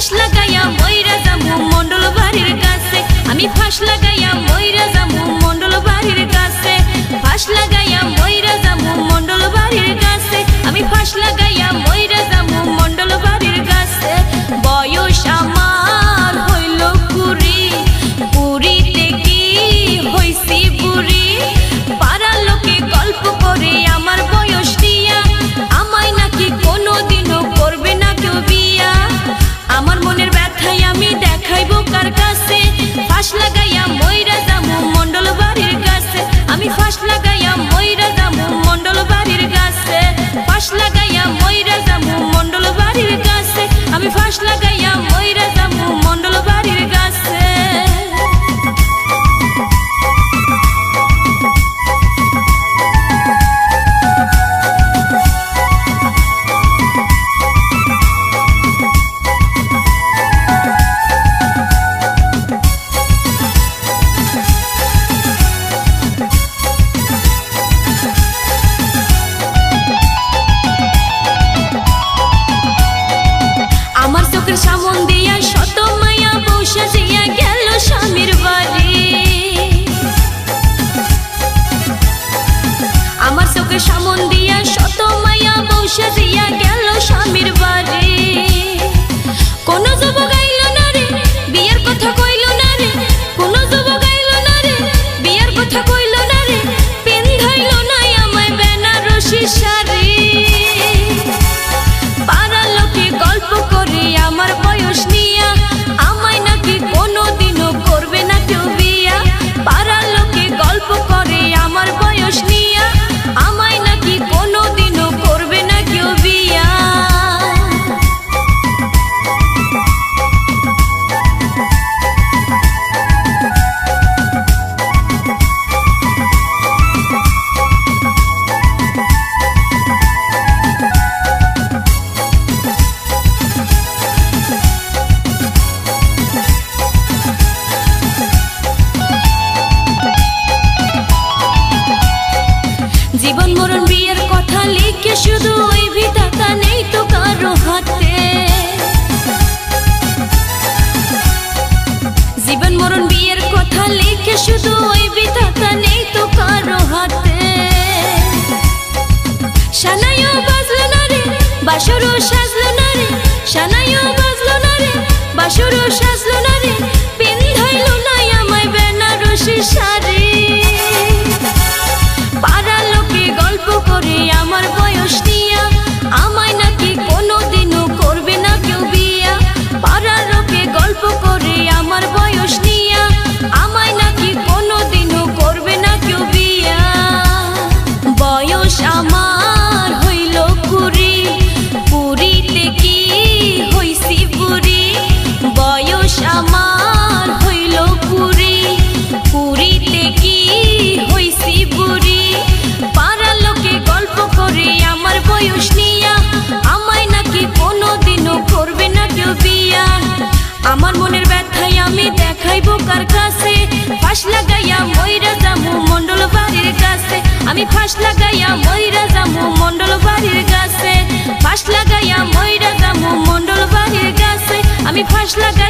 ফাঁস লাগাইয়া মইরা যামু মন্ডল বাড়ির কাছে, ফাঁস লাগাইয়া মইরা যামু মন্ডল বাড়ির কাছে, আমি ফাঁস লাগাইয়া মইরা যামু মন্ডল বাড়ির কাছে। বয়স আমার হইল কুড়ি, পুরীতে কি হইছি বুড়ি, পাড়ার লোকে গল্প করে আমার বয়স নিয়া, আমায় নাকি কোনোদিনও করবে না কেউ বিয়া। আমার মনের ব্যথাই আমি দেখাইবো কার কাছে, ফাঁস লাগাইয়া মইরা যামু মন্ডল বাড়ির কাছে, আমি ফাঁস লাগাইয়া মইরা যামু মন্ডল বাড়ির কাছে, ফাঁস লাগাইয়া মইরা যামু মন্ডল বাড়ির কাছে, আমি ফাঁস লাগাইয়া মইরা যামু মন্ডল বাড়ির কাছে। সামন দিয়া শত মায়া বসে জিয়া গেল স্বামীর বাড়ি, আমার চোখের সামন দিয়া শত মায়া বসে জিয়া গেল স্বামীর বাড়ি। কোন যুবক আইল না রে বিয়ের কথা কইল না রে, কোন যুবক আইল না রে বিয়ের কথা কইল না রে, পিন্ধাইল না আমায় বেনারসি শাড়ি। পাড়ার লোকে গল্প করে আমার বয়স নিয়া, আমায় নাকি কোনোদিনও করবে না কেউ বিয়া। পাড়ার লোকে গল্প করে আমার বয়স নিয়া, আমায় নাকি কোনোদিনও করবে না কেউ বিয়া। জীবন মরণ বিয়ের কথা লিখে শুধু ওই বিধাতা নেই তো কারো হাতে, জীবন মরণ বিয়ের কথা লিখে শুধু ওই বিধাতা নেই তো কারো হাতে। শানাইও বাজলো না রে বাসরও সাজলো না রে, শানাইও বাজলো না রে বাসরও সাজলো না রে, পিন্ধাইলো না আমায় বেনারসি শাড়ি। পাড়ার লোকে গল্প করে আমার বয়স নিয়া, আমায় নাকি কোনোদিনও করবে না কেউ বিয়া। পাড়ার লোকে গল্প করে আমার বয়স নিয়া, আমায় নাকি কোনোদিনও করবে না কেউ বিয়া। বয়স আমার হইল কুড়ি, পুরীতে কি হইছি বুড়ি, বয়স আমার হইল কুড়ি, পুরীতে কি হইছি বুড়ি, পাড়ার লোকে গল্প করে আমার বয়স নিয়া, আমায় নাকি কোনোদিনও করবে না কেউ বিয়া। আমার মনের ব্যথাই আমি দেখাইবো কার কাছে, ফাঁস লাগাইয়া মইরা যামু মন্ডল বাড়ির কাছে, আমি ফাঁস লাগাইয়া মইরা যামু মন্ডল বাড়ির কাছে, ফাঁস লাগাইয়া মইরা যামু মন্ডল বাড়ির কাছে, আমি ফাঁস লাগা